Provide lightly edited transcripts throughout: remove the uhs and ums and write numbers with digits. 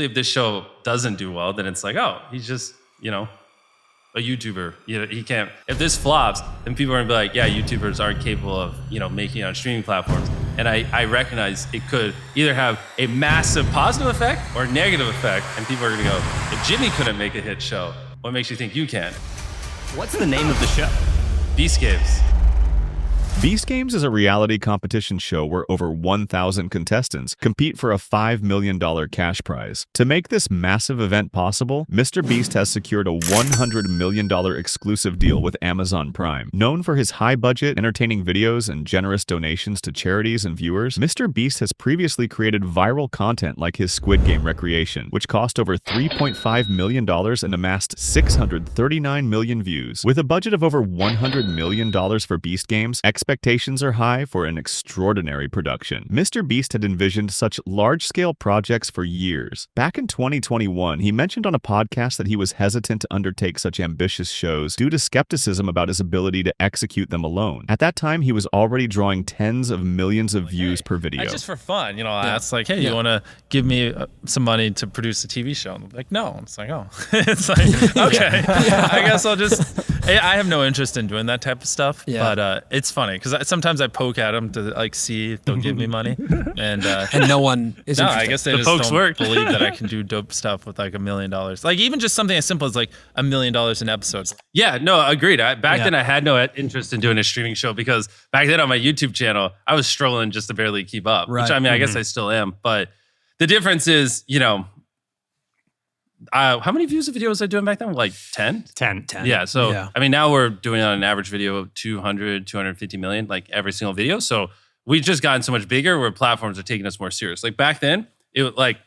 If this show doesn't do well, then it's like, oh, he's just, a YouTuber. He can't. If this flops, then people are gonna be like, yeah, YouTubers aren't capable of, making it on streaming platforms. And I recognize it could either have a massive positive effect or negative effect. And people are gonna go, if Jimmy couldn't make a hit show, what makes you think you can? What's the name of the show? Beast Games. Beast Games is a reality competition show where over 1,000 contestants compete for a $5 million cash prize. To make this massive event possible, MrBeast has secured a $100 million exclusive deal with Amazon Prime. Known for his high-budget, entertaining videos and generous donations to charities and viewers, MrBeast has previously created viral content like his Squid Game Recreation, which cost over $3.5 million and amassed 639 million views. With a budget of over $100 million for Beast Games, expectations are high for an extraordinary production. MrBeast had envisioned such large-scale projects for years. Back in 2021, he mentioned on a podcast that he was hesitant to undertake such ambitious shows due to skepticism about his ability to execute them alone. At that time, he was already drawing tens of millions of views per video. Just for fun, that's like, hey, you want to give me some money to produce a TV show? And I'm like, no. It's like, oh. It's like, okay. I guess I'll just... I have no interest in doing that type of stuff, but it's funny because sometimes I poke at them to see if they'll give me money, and no one is interested. I guess they just don't believe that I can do dope stuff with like $1 million. Like even just something as simple as like $1 million an episode. Yeah, no, agreed. Back then I had no interest in doing a streaming show because back then on my YouTube channel, I was struggling just to barely keep up, which I mean, I guess I still am. But the difference is, how many views of videos was I doing back then? Like 10? 10. Yeah. So, I mean, now we're doing on an average video of 200, 250 million, like every single video. So we've just gotten so much bigger where platforms are taking us more serious. Like back then, it was like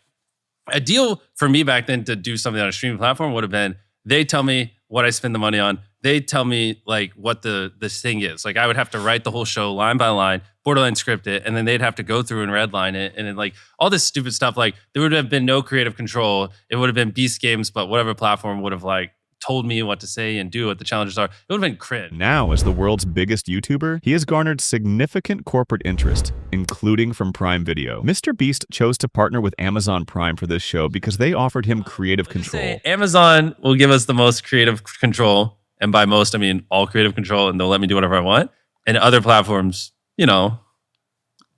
a deal for me back then to do something on a streaming platform would have been, they tell me what I spend the money on. They tell me like what this thing is. Like I would have to write the whole show line by line, borderline script it, and then they'd have to go through and redline it. And then like all this stupid stuff, like there would have been no creative control. It would have been Beast Games, but whatever platform would have like told me what to say and do what the challenges are. It would have been cringe. Now, as the world's biggest YouTuber, he has garnered significant corporate interest, including from Prime Video. MrBeast chose to partner with Amazon Prime for this show because they offered him creative control. Amazon will give us the most creative control. And by most, I mean all creative control, and they'll let me do whatever I want. And other platforms,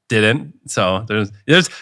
didn't. So there's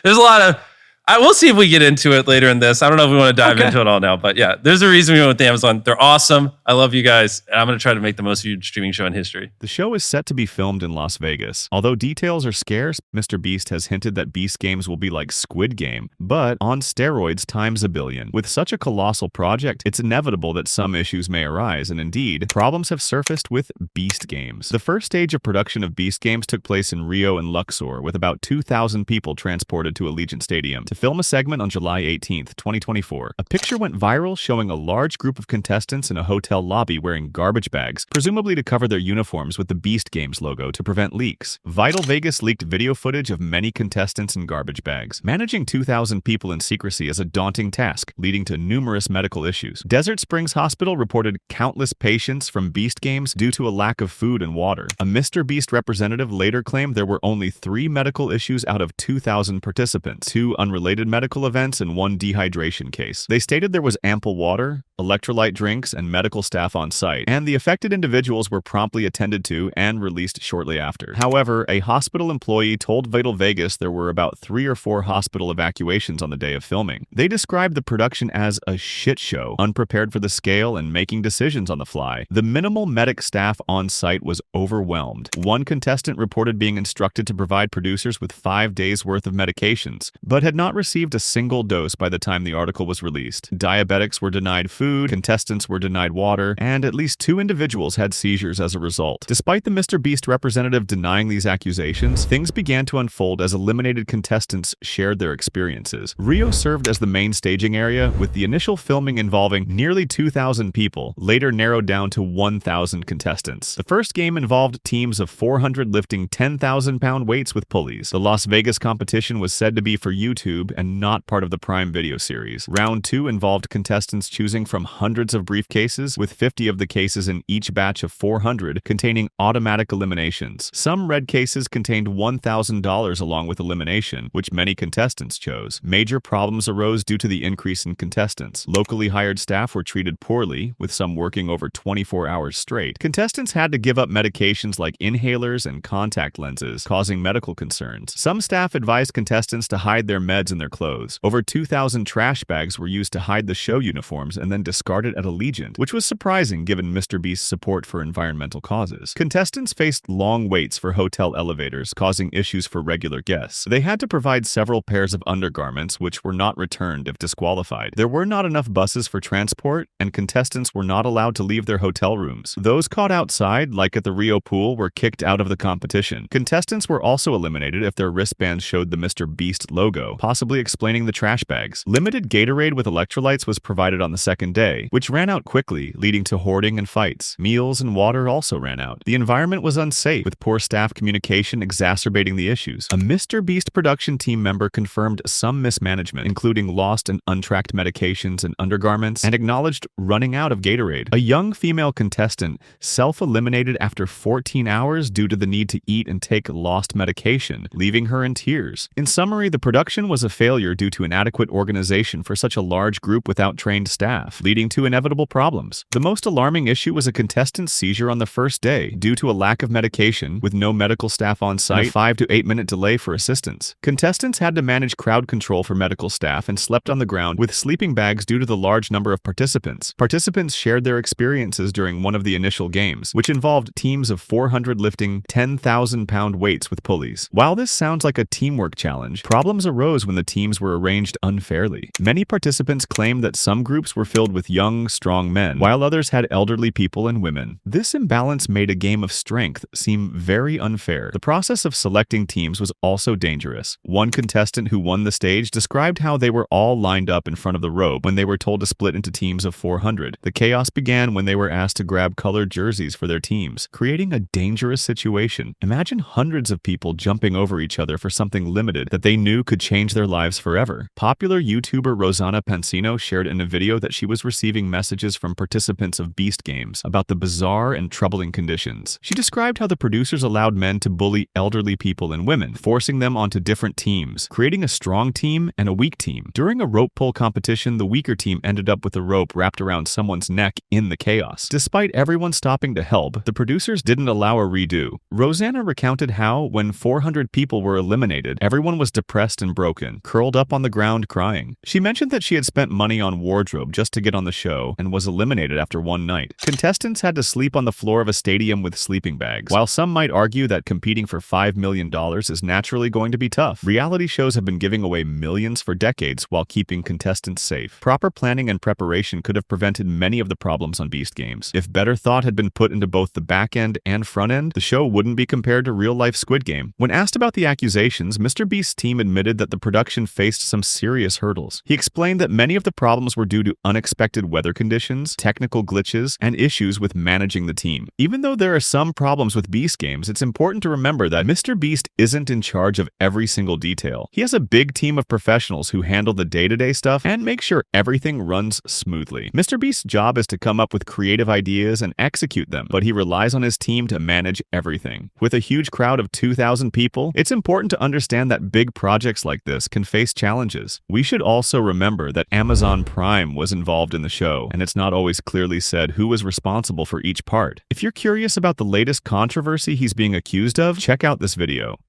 a lot of. I will see if we get into it later in this. I don't know if we want to dive into it all now, but yeah, there's a reason we went with Amazon. They're awesome. I love you guys. And I'm going to try to make the most viewed streaming show in history. The show is set to be filmed in Las Vegas. Although details are scarce, MrBeast has hinted that Beast Games will be like Squid Game, but on steroids times a billion. With such a colossal project, it's inevitable that some issues may arise, and indeed, problems have surfaced with Beast Games. The first stage of production of Beast Games took place in Rio and Luxor, with about 2,000 people transported to Allegiant Stadium to film a segment on July 18th, 2024. A picture went viral showing a large group of contestants in a hotel lobby wearing garbage bags, presumably to cover their uniforms with the Beast Games logo to prevent leaks. Vital Vegas leaked video footage of many contestants in garbage bags. Managing 2,000 people in secrecy is a daunting task, leading to numerous medical issues. Desert Springs Hospital reported countless patients from Beast Games due to a lack of food and water. A MrBeast representative later claimed there were only 3 medical issues out of 2,000 participants, 2 unrelated medical events and 1 dehydration case. They stated there was ample water, electrolyte drinks, and medical staff on site, and the affected individuals were promptly attended to and released shortly after. However, a hospital employee told Vital Vegas there were about 3 or 4 hospital evacuations on the day of filming. They described the production as a shit show, unprepared for the scale and making decisions on the fly. The minimal medic staff on site was overwhelmed. One contestant reported being instructed to provide producers with 5 days worth of medications, but had not received a single dose by the time the article was released. Diabetics were denied food, contestants were denied water, and at least 2 individuals had seizures as a result. Despite the MrBeast representative denying these accusations, things began to unfold as eliminated contestants shared their experiences. Rio served as the main staging area, with the initial filming involving nearly 2,000 people, later narrowed down to 1,000 contestants. The first game involved teams of 400 lifting 10,000-pound weights with pulleys. The Las Vegas competition was said to be for YouTube and not part of the Prime Video series. Round 2 involved contestants choosing from from hundreds of briefcases, with 50 of the cases in each batch of 400 containing automatic eliminations. Some red cases contained $1,000 along with elimination, which many contestants chose. Major problems arose due to the increase in contestants. Locally hired staff were treated poorly, with some working over 24 hours straight. Contestants had to give up medications like inhalers and contact lenses, causing medical concerns. Some staff advised contestants to hide their meds in their clothes. Over 2,000 trash bags were used to hide the show uniforms and then discarded at Allegiant, which was surprising given MrBeast's support for environmental causes. Contestants faced long waits for hotel elevators, causing issues for regular guests. They had to provide several pairs of undergarments, which were not returned if disqualified. There were not enough buses for transport, and contestants were not allowed to leave their hotel rooms. Those caught outside, like at the Rio pool, were kicked out of the competition. Contestants were also eliminated if their wristbands showed the MrBeast logo, possibly explaining the trash bags. Limited Gatorade with electrolytes was provided on the second day, which ran out quickly, leading to hoarding and fights. Meals and water also ran out. The environment was unsafe, with poor staff communication exacerbating the issues. A MrBeast production team member confirmed some mismanagement, including lost and untracked medications and undergarments, and acknowledged running out of Gatorade. A young female contestant self-eliminated after 14 hours due to the need to eat and take lost medication, leaving her in tears. In summary, the production was a failure due to inadequate organization for such a large group without trained staff, leading to inevitable problems. The most alarming issue was a contestant's seizure on the first day, due to a lack of medication, with no medical staff on site, and a 5 to 8 minute delay for assistance. Contestants had to manage crowd control for medical staff and slept on the ground with sleeping bags due to the large number of participants. Participants shared their experiences during one of the initial games, which involved teams of 400 lifting 10,000-pound weights with pulleys. While this sounds like a teamwork challenge, problems arose when the teams were arranged unfairly. Many participants claimed that some groups were filled with young, strong men, while others had elderly people and women. This imbalance made a game of strength seem very unfair. The process of selecting teams was also dangerous. One contestant who won the stage described how they were all lined up in front of the rope when they were told to split into teams of 400. The chaos began when they were asked to grab colored jerseys for their teams, creating a dangerous situation. Imagine hundreds of people jumping over each other for something limited that they knew could change their lives forever. Popular YouTuber Rosanna Pansino shared in a video that she was receiving messages from participants of Beast Games about the bizarre and troubling conditions. She described how the producers allowed men to bully elderly people and women, forcing them onto different teams, creating a strong team and a weak team. During a rope pull competition, the weaker team ended up with a rope wrapped around someone's neck in the chaos. Despite everyone stopping to help, the producers didn't allow a redo. Rosanna recounted how, when 400 people were eliminated, everyone was depressed and broken, curled up on the ground crying. She mentioned that she had spent money on wardrobe just to get on the show and was eliminated after one night. Contestants had to sleep on the floor of a stadium with sleeping bags. While some might argue that competing for $5 million is naturally going to be tough, reality shows have been giving away millions for decades while keeping contestants safe. Proper planning and preparation could have prevented many of the problems on Beast Games. If better thought had been put into both the back end and front end, the show wouldn't be compared to real-life Squid Game. When asked about the accusations, MrBeast's team admitted that the production faced some serious hurdles. He explained that many of the problems were due to unexpected weather conditions, technical glitches, and issues with managing the team. Even though there are some problems with Beast Games, it's important to remember that MrBeast isn't in charge of every single detail. He has a big team of professionals who handle the day-to-day stuff and make sure everything runs smoothly. MrBeast's job is to come up with creative ideas and execute them, but he relies on his team to manage everything. With a huge crowd of 2,000 people, it's important to understand that big projects like this can face challenges. We should also remember that Amazon Prime was involved in the show, and it's not always clearly said who was responsible for each part. If you're curious about the latest controversy he's being accused of, check out this video.